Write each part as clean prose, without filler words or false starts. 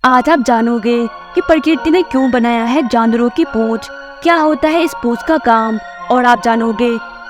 आज आप जानोगे कि प्रकृति ने क्यों बनाया है जानवरों की पूंछ, क्या होता है इस पूंछ का काम, और आप जानोगे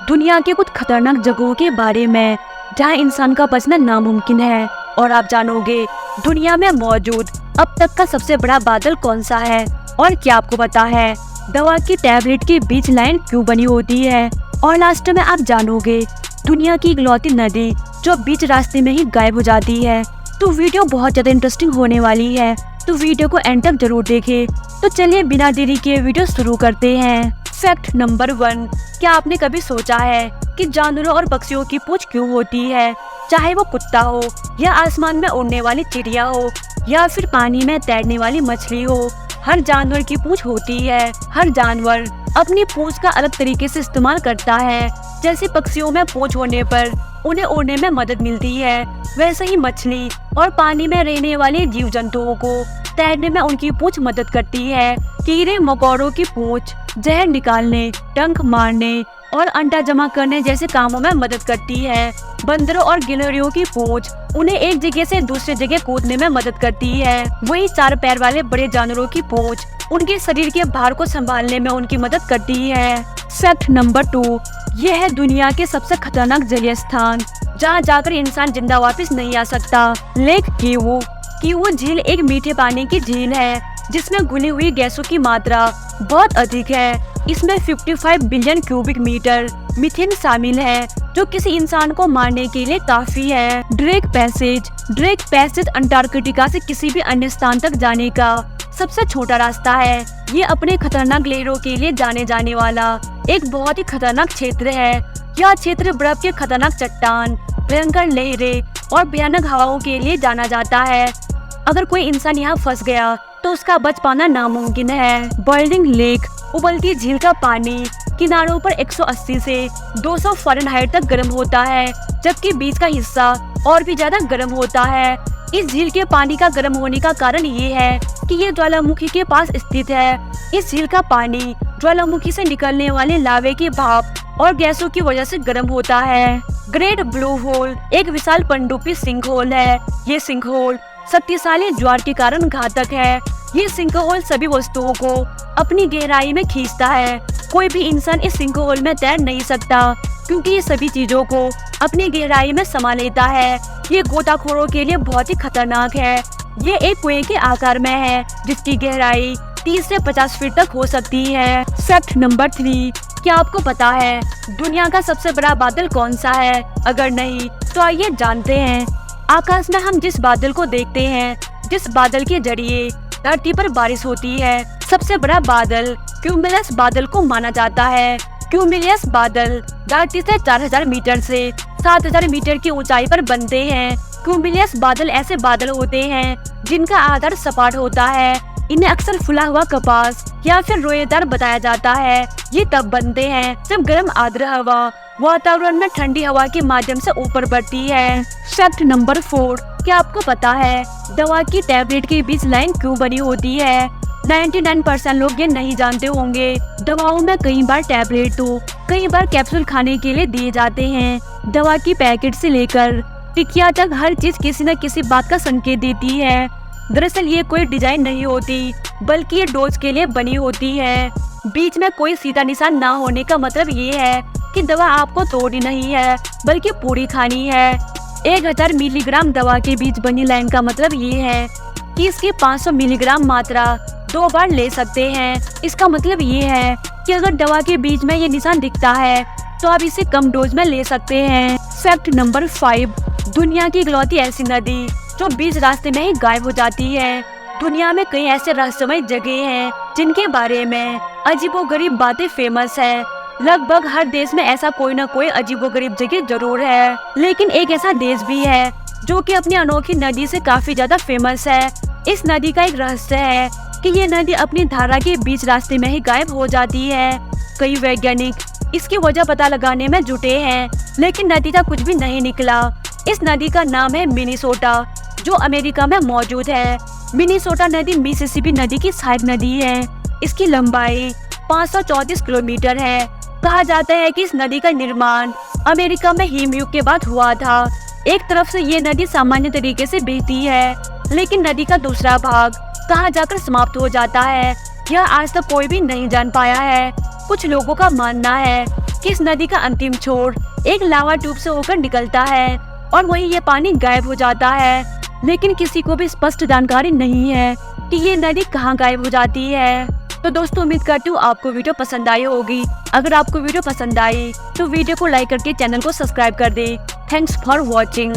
दुनिया के कुछ खतरनाक जगहों के बारे में जहां इंसान का बचना नामुमकिन है। और आप जानोगे दुनिया में मौजूद अब तक का सबसे बड़ा बादल कौन सा है। और क्या आपको पता है दवा की टैबलेट के बीच लाइन क्यों बनी होती है। और लास्ट में आप जानोगे दुनिया की इकलौती नदी जो बीच रास्ते में ही गायब हो जाती है। तो वीडियो बहुत ज्यादा इंटरेस्टिंग होने वाली है, तो वीडियो को एंड तक जरूर देखें। तो चलिए बिना देरी के वीडियो शुरू करते हैं। फैक्ट नंबर 1, क्या आपने कभी सोचा है कि जानवरों और पक्षियों की पूंछ क्यों होती है? चाहे वो कुत्ता हो या आसमान में उड़ने वाली चिड़िया हो या फिर पानी में तैरने वाली मछली हो, हर जानवर की पूंछ होती है। हर जानवर अपनी पूंछ का अलग तरीके से इस्तेमाल करता है। जैसे पक्षियों में पूंछ होने पर उन्हें उड़ने में मदद मिलती है, वैसे ही मछली और पानी में रहने वाले जीव जंतुओं को तैरने में उनकी पूंछ मदद करती है। कीड़े मकोड़ों की पूंछ जहर निकालने, डंक मारने और अंडा जमा करने जैसे कामों में मदद करती है। बंदरों और गिलहरियों की पूंछ उन्हें एक जगह से दूसरी जगह कूदने में मदद करती है। वही 4 पैर वाले बड़े जानवरों की पूंछ उनके शरीर के भार को संभालने में उनकी मदद करती है। फैक्ट नंबर 2, यह है दुनिया के सबसे खतरनाक जलीय स्थान जहां जाकर इंसान जिंदा वापस नहीं आ सकता। लेक कीवू झील एक मीठे पानी की झील है जिसमें घुली हुई गैसों की मात्रा बहुत अधिक है। इसमें 55 बिलियन क्यूबिक मीटर मीथेन शामिल है जो किसी इंसान को मारने के लिए काफी है। ड्रेक पैसेज अंटार्कटिका से किसी भी अन्य स्थान तक जाने का सबसे छोटा रास्ता है। ये अपने खतरनाक लहरों के लिए जाने जाने वाला एक बहुत ही खतरनाक क्षेत्र है। यह क्षेत्र बर्फ के खतरनाक चट्टान, भयंकर लहरें और भयानक हवाओं के लिए जाना जाता है। अगर कोई इंसान यहाँ फंस गया तो उसका बच पाना नामुमकिन है। बॉइलिंग लेक, उबलती झील का पानी किनारों पर 180 से 200 फ़ारेनहाइट तक गर्म होता है, जबकि बीच का हिस्सा और भी ज्यादा गर्म होता है। इस झील के पानी का गर्म होने का कारण ये है कि ये ज्वालामुखी के पास स्थित है। इस झील का पानी ज्वालामुखी से निकलने वाले लावे की भाप और गैसों की वजह से गर्म होता है। ग्रेट ब्लू होल एक विशाल पनडुब्बी सिंकहोल है। ये सिंकहोल शक्तिशाली ज्वार के कारण घातक है। ये सिंकहोल सभी वस्तुओं को अपनी गहराई में खींचता है। कोई भी इंसान इस सिंकहोल में तैर नहीं सकता क्योंकि ये सभी चीजों को अपनी गहराई में समा लेता है। ये गोताखोरों के लिए बहुत ही खतरनाक है। ये एक कुएं के आकार में है जिसकी गहराई 30 से 50 फीट तक हो सकती है। फैक्ट नंबर 3, क्या आपको पता है दुनिया का सबसे बड़ा बादल कौन सा है? अगर नहीं तो आइए जानते हैं। आकाश में हम जिस बादल को देखते हैं, जिस बादल के जरिए धरती पर बारिश होती है, सबसे बड़ा बादल क्यूमुलस बादल को माना जाता है। क्यूमुलस बादल धरती से 4000 मीटर से 7000 मीटर की ऊंचाई पर बनते हैं। क्यूमुलस बादल ऐसे बादल होते हैं जिनका आधार सपाट होता है। इन्हें अक्सर फुला हुआ कपास या फिर रोएदार बताया जाता है। ये तब बनते हैं जब गर्म आर्द्र हवा वातावरण में ठंडी हवा के माध्यम से ऊपर बढ़ती है। फैक्ट नंबर 4, क्या आपको पता है दवा की टैबलेट के बीच लाइन क्यों बनी होती है? 99% लोग ये नहीं जानते होंगे। दवाओं में कई बार टैबलेट तो कई बार कैप्सूल खाने के लिए दिए जाते हैं। दवा की पैकेट से लेकर टिकिया तक हर चीज किसी न किसी बात का संकेत देती है। दरअसल ये कोई डिजाइन नहीं होती बल्कि ये डोज के लिए बनी होती है। बीच में कोई सीधा निशान ना होने का मतलब ये है कि दवा आपको तोड़नी नहीं है बल्कि पूरी खानी है। 1000 मिलीग्राम दवा के बीच बनी लाइन का मतलब ये है कि इसकी 500 मिलीग्राम मात्रा 2 बार ले सकते हैं। इसका मतलब ये है कि अगर दवा के बीच में ये निशान दिखता है तो आप इसे कम डोज में ले सकते हैं। फैक्ट नंबर 5, दुनिया की इकलौती ऐसी नदी जो बीच रास्ते में ही गायब हो जाती है। दुनिया में कई ऐसे रहस्यमय जगह हैं जिनके बारे में अजीबोगरीब बातें फेमस है। लगभग हर देश में ऐसा कोई न कोई अजीबोगरीब जगह जरूर है, लेकिन एक ऐसा देश भी है जो कि अपनी अनोखी नदी से काफी ज्यादा फेमस है। इस नदी का एक रहस्य है कि ये नदी अपनी धारा के बीच रास्ते में ही गायब हो जाती है। कई वैज्ञानिक इसकी वजह पता लगाने में जुटे हैं, लेकिन नतीजा कुछ भी नहीं निकला। इस नदी का नाम है मिनीसोटा, जो अमेरिका में मौजूद है। मिनीसोटा नदी मिसिसिपी नदी की सहायक नदी है। इसकी लंबाई 534 किलोमीटर है। कहा जाता है कि इस नदी का निर्माण अमेरिका में हिमयुग के बाद हुआ था। एक तरफ से ये नदी सामान्य तरीके से बहती है, लेकिन नदी का दूसरा भाग कहाँ जाकर समाप्त हो जाता है, यह आज तक कोई भी नहीं जान पाया है। कुछ लोगों का मानना है कि इस नदी का अंतिम छोर एक लावा ट्यूब से होकर निकलता है और वहीं ये पानी गायब हो जाता है, लेकिन किसी को भी स्पष्ट जानकारी नहीं है कि ये नदी कहाँ गायब हो जाती है। तो दोस्तों, उम्मीद करती हूँ आपको वीडियो पसंद आई होगी। अगर आपको वीडियो पसंद आई तो वीडियो को लाइक करके चैनल को सब्सक्राइब कर दे। Thanks for watching.